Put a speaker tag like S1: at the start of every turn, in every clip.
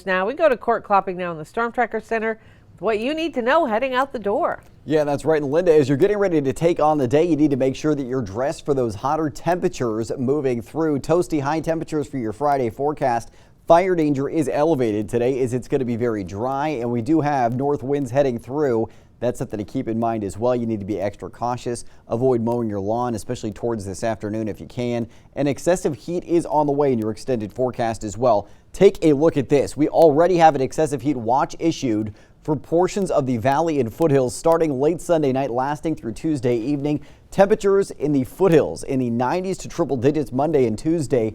S1: Now we go to Court Clopping now in the Storm Tracker Center with what you need to know heading out the door.
S2: Yeah, that's right. And Linda, as you're getting ready to take on the day, you need to make sure that you're dressed for those hotter temperatures moving through. Toasty high temperatures for your Friday forecast. Fire danger is elevated today as it's going to be very dry, and we do have north winds heading through. That's something to keep in mind as well. You need to be extra cautious. Avoid mowing your lawn, especially towards this afternoon if you can. And excessive heat is on the way in your extended forecast as well. Take a look at this. We already have an excessive heat watch issued for portions of the valley and foothills starting late Sunday night, lasting through Tuesday evening. Temperatures in the foothills in the 90s to triple digits Monday and Tuesday.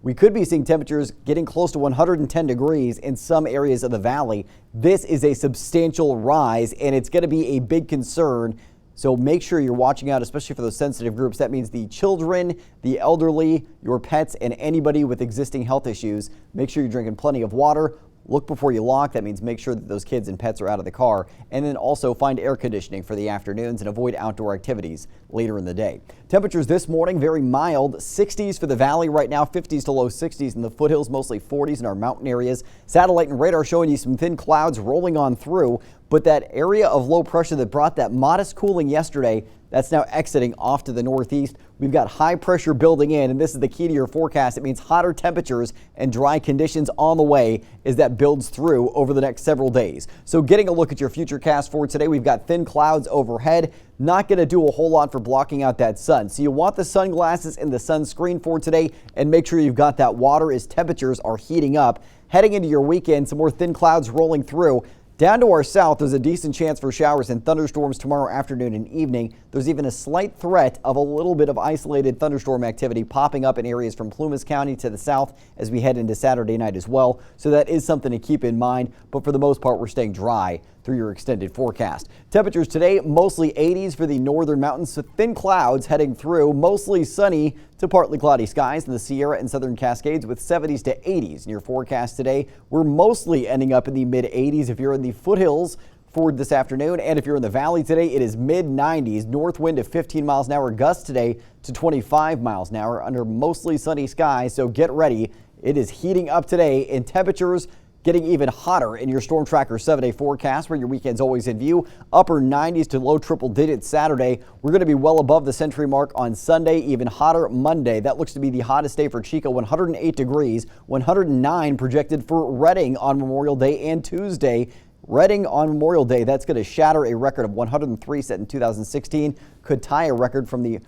S2: We could be seeing temperatures getting close to 110 degrees in some areas of the valley. This is a substantial rise, and it's going to be a big concern. So make sure you're watching out, especially for those sensitive groups. That means the children, the elderly, your pets, and anybody with existing health issues. Make sure you're drinking plenty of water. Look before you lock. That means make sure that those kids and pets are out of the car. And then also find air conditioning for the afternoons and avoid outdoor activities later in the day. Temperatures this morning, very mild. 60s for the valley right now, 50s to low 60s in the foothills, mostly 40s in our mountain areas. Satellite and radar showing you some thin clouds rolling on through. But that area of low pressure that brought that modest cooling yesterday, that's now exiting off to the northeast. We've got high pressure building in, and this is the key to your forecast. It means hotter temperatures and dry conditions on the way as that builds through over the next several days. So getting a look at your future cast for today, we've got thin clouds overhead. Not going to do a whole lot for blocking out that sun. So you want the sunglasses and the sunscreen for today, and make sure you've got that water as temperatures are heating up. Heading into your weekend, some more thin clouds rolling through. Down to our south, there's a decent chance for showers and thunderstorms tomorrow afternoon and evening. There's even a slight threat of a little bit of isolated thunderstorm activity popping up in areas from Plumas County to the south as we head into Saturday night as well. So that is something to keep in mind. But for the most part, we're staying dry through your extended forecast. Temperatures today, mostly 80s for the northern mountains, so thin clouds heading through, mostly sunny to partly cloudy skies in the Sierra and southern Cascades with 70s to 80s in your forecast today. We're mostly ending up in the mid 80s if you're in the foothills forward this afternoon, and if you're in the valley today, it is mid 90s, north wind to 15 miles an hour, gusts today to 25 miles an hour under mostly sunny skies. So get ready. It is heating up today, and temperatures getting even hotter in your Storm Tracker 7-day forecast, where your weekend's always in view. Upper 90s to low triple digits Saturday. We're going to be well above the century mark on Sunday, even hotter Monday. That looks to be the hottest day for Chico, 108 degrees, 109 projected for Redding on Memorial Day and Tuesday. Redding on Memorial Day, that's going to shatter a record of 103 set in 2016. Could tie a record from the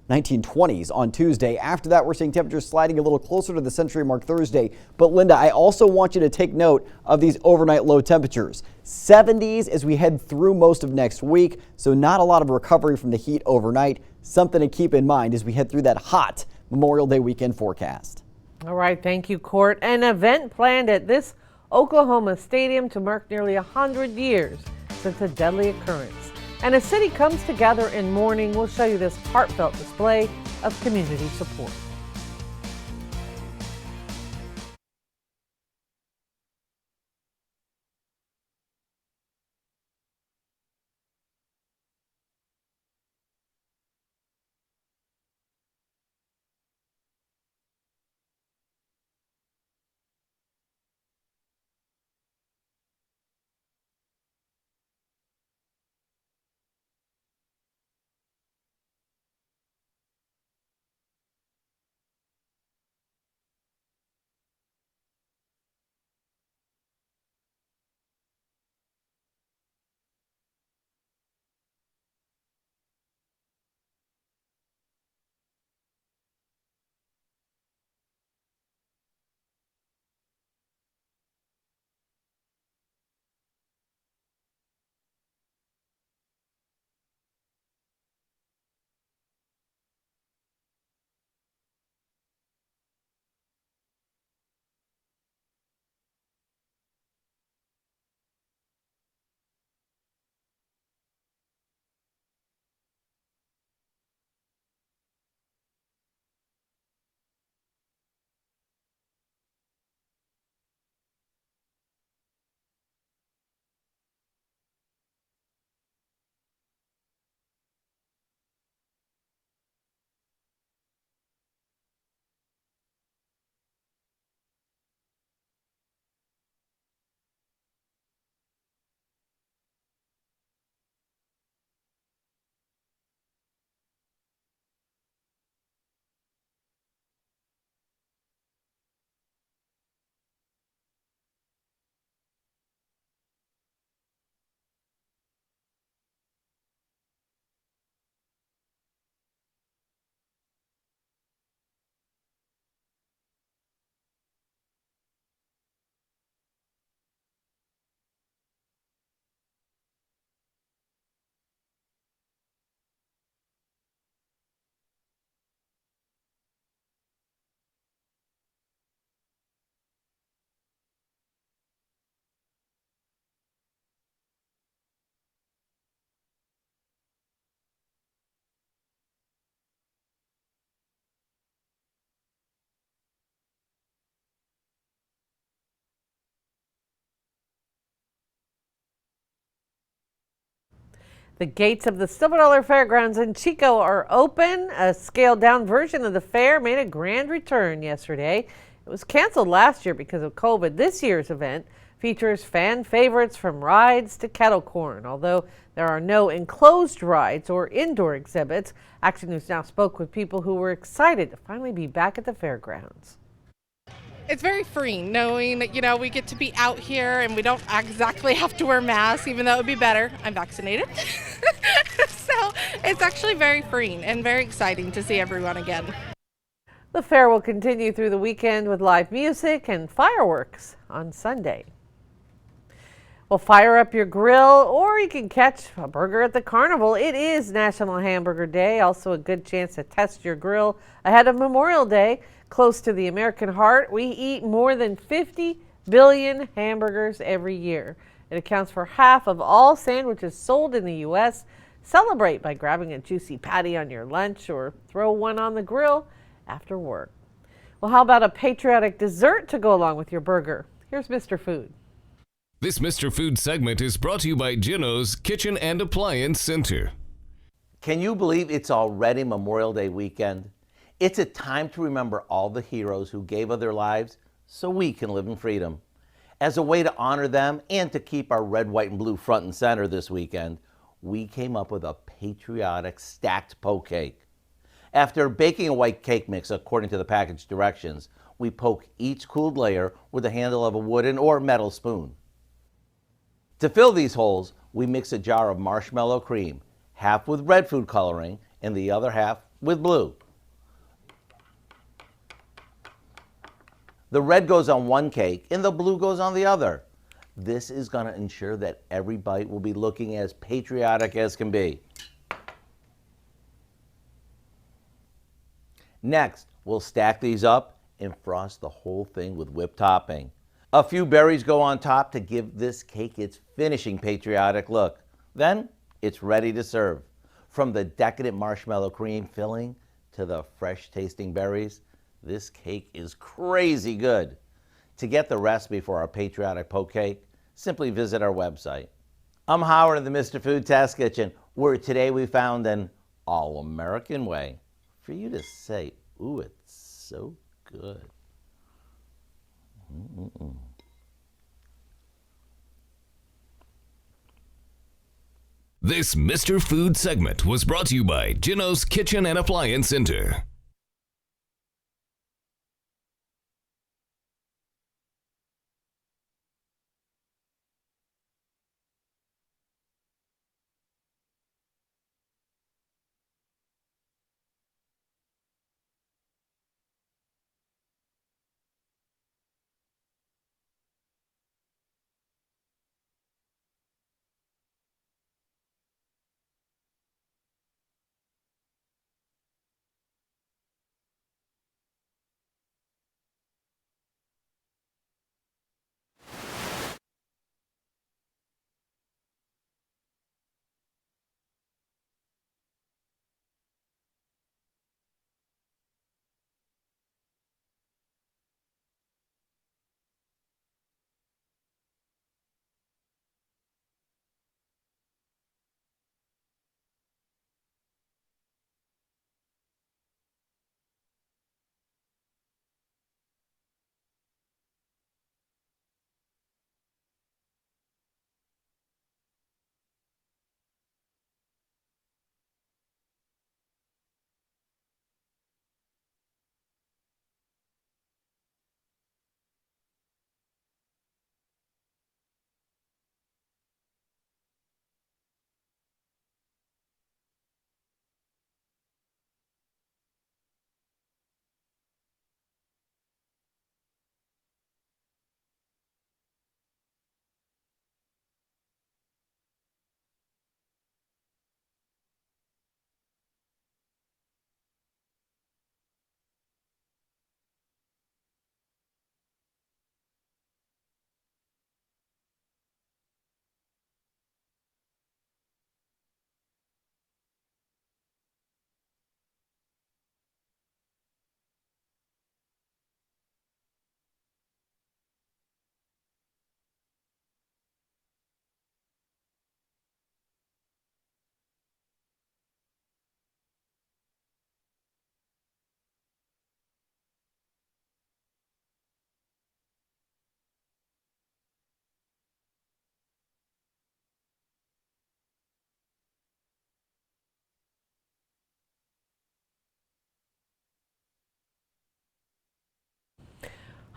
S2: 1920s on Tuesday. After that, we're seeing temperatures sliding a little closer to the century mark Thursday. But Linda, I also want you to take note of these overnight low temperatures. 70s as we head through most of next week. So not a lot of recovery from the heat overnight. Something to keep in mind as we head through that hot Memorial Day weekend forecast.
S1: All right, thank you, Court. An event planned at this Oklahoma stadium to mark nearly 100 years since a deadly occurrence. And a city comes together in mourning. We'll show you this heartfelt display of community support. The gates of the Silver Dollar Fairgrounds in Chico are open. A scaled down version of the fair made a grand return yesterday. It was canceled last year because of COVID. This year's event features fan favorites from rides to kettle corn. Although there are no enclosed rides or indoor exhibits, Action News Now spoke with people who were excited to finally be back at the fairgrounds.
S3: It's very freeing knowing that, we get to be out here and we don't exactly have to wear masks, even though it would be better. I'm vaccinated. So it's actually very freeing and very exciting to see everyone again.
S1: The fair will continue through the weekend with live music and fireworks on Sunday. Well, fire up your grill, or you can catch a burger at the carnival. It is National Hamburger Day, also a good chance to test your grill ahead of Memorial Day. Close to the American heart, we eat more than 50 billion hamburgers every year. It accounts for half of all sandwiches sold in the U.S. Celebrate by grabbing a juicy patty on your lunch or throw one on the grill after work. Well, how about a patriotic dessert to go along with your burger? Here's Mr. Food.
S4: This Mr. Food segment is brought to you by Gino's Kitchen and Appliance Center.
S5: Can you believe it's already Memorial Day weekend? It's a time to remember all the heroes who gave of their lives so we can live in freedom. As a way to honor them and to keep our red, white, and blue front and center this weekend, we came up with a patriotic stacked poke cake. After baking a white cake mix according to the package directions, we poke each cooled layer with the handle of a wooden or metal spoon. To fill these holes, we mix a jar of marshmallow cream, half with red food coloring and the other half with blue. The red goes on one cake and the blue goes on the other. This is going to ensure that every bite will be looking as patriotic as can be. Next, we'll stack these up and frost the whole thing with whipped topping. A few berries go on top to give this cake its finishing patriotic look. Then, it's ready to serve. From the decadent marshmallow cream filling to the fresh tasting berries, this cake is crazy good. To get the recipe for our patriotic poke cake, simply visit our website. I'm Howard of the Mr. Food Test Kitchen, where today we found an all-American way for you to say, ooh, it's so good.
S4: This Mr. Food segment was brought to you by Gino's Kitchen and Appliance Center.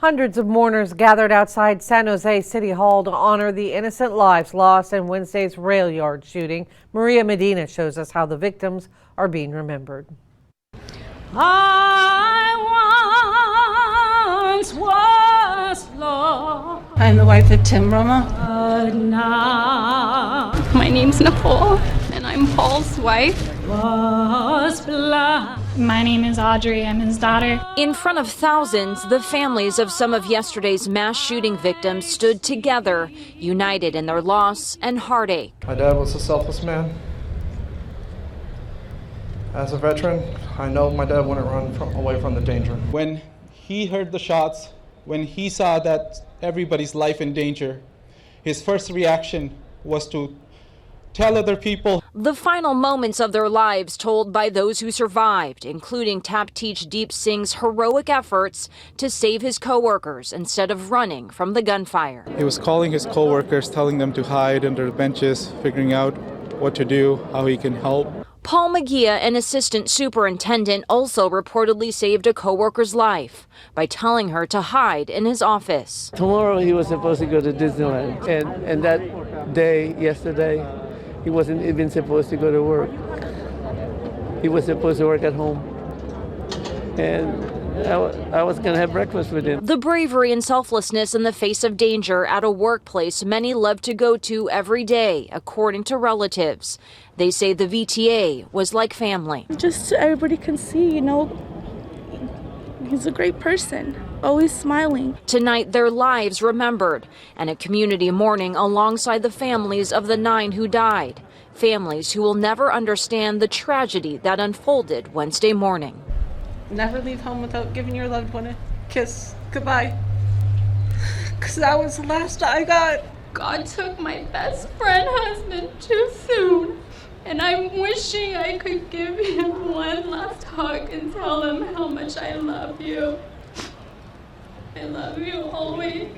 S1: Hundreds of mourners gathered outside San Jose City Hall to honor the innocent lives lost in Wednesday's rail yard shooting. Maria Medina shows us how the victims are being remembered.
S6: I once was lost.
S7: I'm the wife of Tim Roma.
S6: My name's Nicole, and I'm Paul's wife.
S7: Was blind.
S8: My name is Audrey. I'm his daughter.
S9: In front of thousands, the families of some of yesterday's mass shooting victims stood together, united in their loss and heartache.
S10: My dad was a selfless man. As a veteran, I know my dad wouldn't run away from the danger.
S11: When he heard the shots, when he saw that everybody's life in danger, his first reaction was to tell other people.
S9: The final moments of their lives told by those who survived, including Tapteech Deep Singh's heroic efforts to save his co-workers instead of running from the gunfire.
S11: He was calling his co-workers, telling them to hide under the benches, figuring out what to do, how he can help.
S9: Paul Magia, an assistant superintendent, also reportedly saved a co-worker's life by telling her to hide in his office.
S12: Tomorrow he was supposed to go to Disneyland, and that day, yesterday, he wasn't even supposed to go to work. He was supposed to work at home. And I was going to have breakfast with him.
S9: The bravery and selflessness in the face of danger at a workplace many love to go to every day, according to relatives. They say the VTA was like family.
S13: Just so everybody can see, he's a great person, always smiling.
S9: Tonight, their lives remembered, and a community mourning alongside the families of the 9 who died. Families who will never understand the tragedy that unfolded Wednesday morning.
S7: Never leave home without giving your loved one a kiss goodbye. Because that was the last I got.
S6: God took my best friend husband too soon, and I'm wishing I could give him one last hug and tell him how much I love you. I love you always.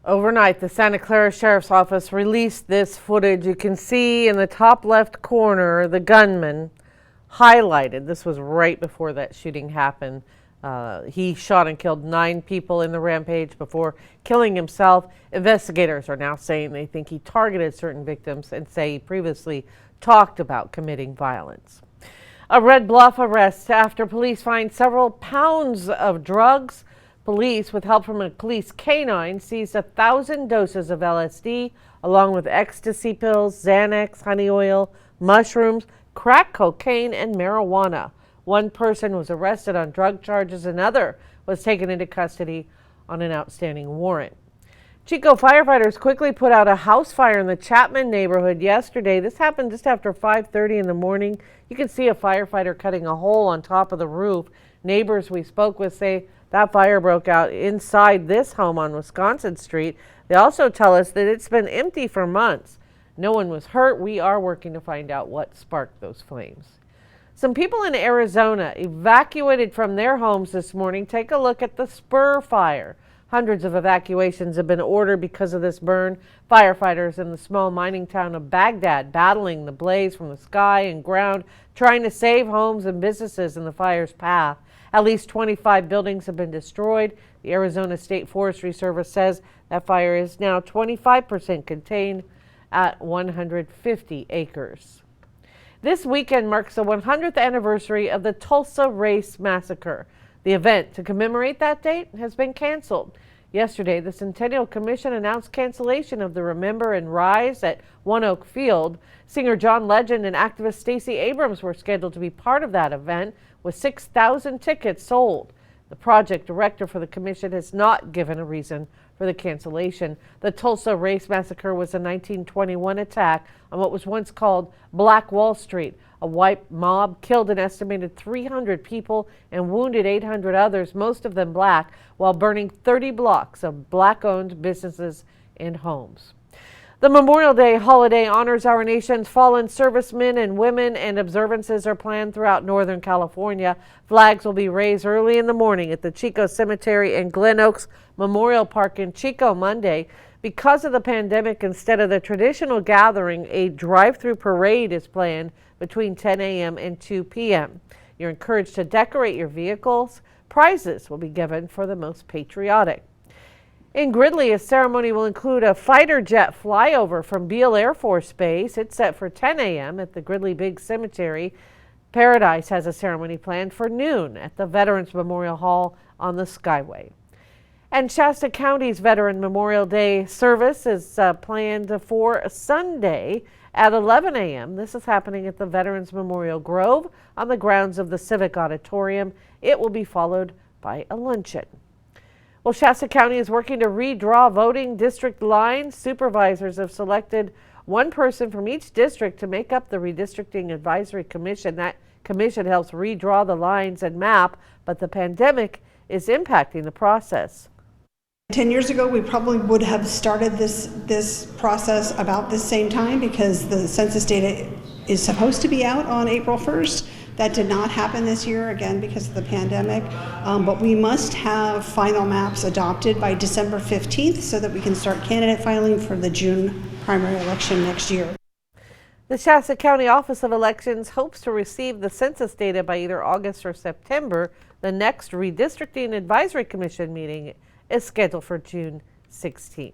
S1: Overnight, the Santa Clara Sheriff's Office released this footage. You can see in the top left corner the gunman highlighted. This was right before that shooting happened. He shot and killed 9 people in the rampage before killing himself. Investigators are now saying they think he targeted certain victims and say he previously talked about committing violence. A Red Bluff arrest after police find several pounds of drugs. Police, with help from a police canine, seized 1,000 doses of LSD, along with ecstasy pills, Xanax, honey oil, mushrooms, crack cocaine, and marijuana. One person was arrested on drug charges. Another was taken into custody on an outstanding warrant. Chico firefighters quickly put out a house fire in the Chapman neighborhood yesterday. This happened just after 5:30 in the morning. You can see a firefighter cutting a hole on top of the roof. Neighbors we spoke with say that fire broke out inside this home on Wisconsin Street. They also tell us that it's been empty for months. No one was hurt. We are working to find out what sparked those flames. Some people in Arizona evacuated from their homes this morning. Take a look at the Spur fire. Hundreds of evacuations have been ordered because of this burn. Firefighters in the small mining town of Baghdad battling the blaze from the sky and ground, trying to save homes and businesses in the fire's path. At least 25 buildings have been destroyed. The Arizona State Forestry Service says that fire is now 25% contained at 150 acres. This weekend marks the 100th anniversary of the Tulsa Race Massacre. The event to commemorate that date has been canceled. Yesterday, the Centennial Commission announced cancellation of the Remember and Rise at One Oak Field. Singer John Legend and activist Stacey Abrams were scheduled to be part of that event, with 6,000 tickets sold. The project director for the commission has not given a reason for the cancellation. The Tulsa Race Massacre was a 1921 attack on what was once called Black Wall Street. A white mob killed an estimated 300 people and wounded 800 others, most of them black, while burning 30 blocks of black-owned businesses and homes. The Memorial Day holiday honors our nation's fallen servicemen and women, and observances are planned throughout Northern California. Flags will be raised early in the morning at the Chico Cemetery and Glen Oaks Memorial Park in Chico Monday. Because of the pandemic, instead of the traditional gathering, a drive-through parade is planned between 10 a.m. and 2 p.m. You're encouraged to decorate your vehicles, Prizes will be given for the most patriotic. In Gridley, a ceremony will include a fighter jet flyover from Beale Air Force Base. It's set for 10 a.m. at the Gridley Big Cemetery. Paradise has a ceremony planned for noon at the Veterans Memorial Hall on the Skyway. And Shasta County's Veteran Memorial Day service is planned for Sunday at 11 a.m. This is happening at the Veterans Memorial Grove on the grounds of the Civic Auditorium. It will be followed by a luncheon. Well, Shasta County is working to redraw voting district lines. Supervisors have selected one person from each district to make up the Redistricting Advisory Commission. That commission helps redraw the lines and map, but the pandemic is impacting the process.
S14: 10 years ago, we probably would have started this process about the same time because the census data is supposed to be out on April 1st. That did not happen this year, again, because of the pandemic. But we must have final maps adopted by December 15th so that we can start candidate filing for the June primary election next year.
S1: The Shasta County Office of Elections hopes to receive the census data by either August or September. The next Redistricting Advisory Commission meeting is scheduled for June 16th.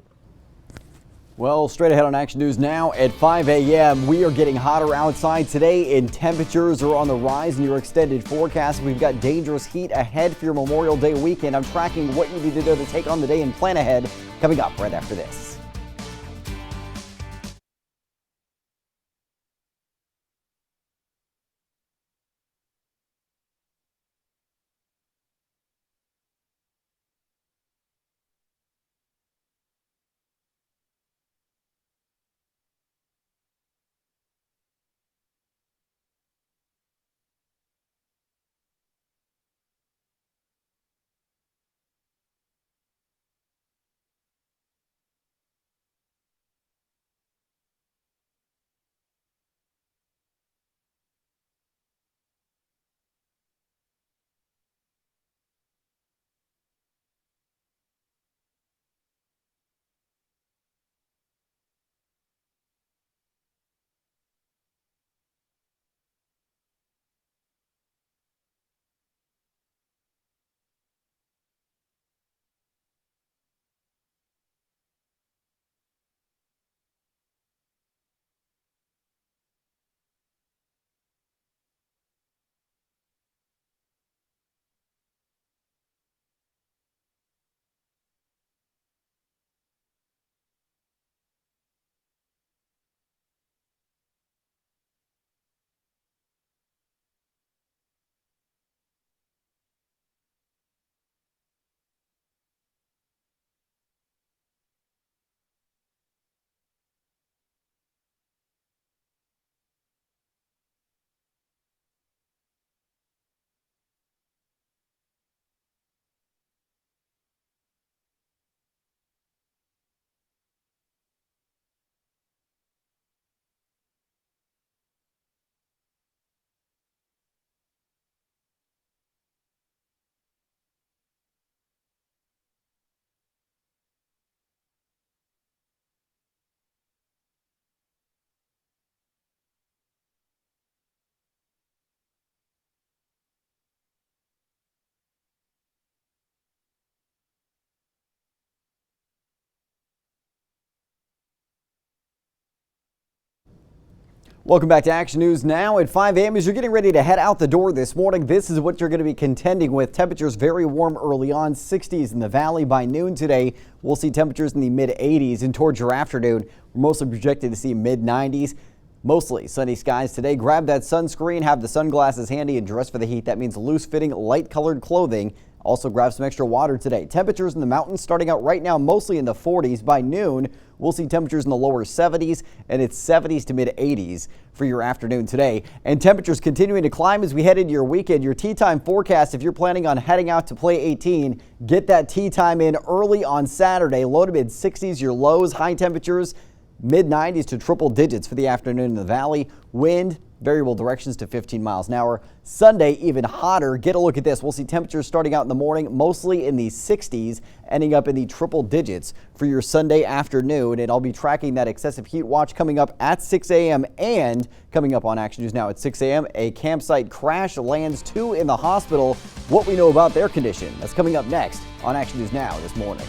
S2: Well, straight ahead on Action News now at 5 a.m. We are getting hotter outside today, and temperatures are on the rise in your extended forecast. We've got dangerous heat ahead for your Memorial Day weekend. I'm tracking what you need to do to take on the day and plan ahead coming up right after this. Welcome back to Action News now at 5 a.m. As you're getting ready to head out the door this morning, this is what you're going to be contending with. Temperatures very warm early on, 60s in the valley. By noon today, we'll see temperatures in the mid-80s, and towards your afternoon, we're mostly projected to see mid-90s. Mostly sunny skies today. Grab that sunscreen, have the sunglasses handy, and dress for the heat. That means loose-fitting, light-colored clothing. Also grab some extra water today. Temperatures in the mountains starting out right now mostly in the 40s. By noon, we'll see temperatures in the lower 70s, and it's 70s to mid-80s for your afternoon today. And temperatures continuing to climb as we head into your weekend. Your tee time forecast, if you're planning on heading out to play 18, get that tee time in early on Saturday. Low to mid-60s, your lows, high temperatures, mid-90s to triple digits for the afternoon in the valley. Wind variable directions to 15 miles an hour. Sunday, even hotter. Get a look at this. We'll see temperatures starting out in the morning, mostly in the 60s, ending up in the triple digits for your Sunday afternoon. And I'll be tracking that excessive heat watch coming up at 6 a.m. and coming up on Action News Now at 6 a.m. A campsite crash lands 2 in the hospital. What we know about their condition. That's coming up next on Action News Now this morning.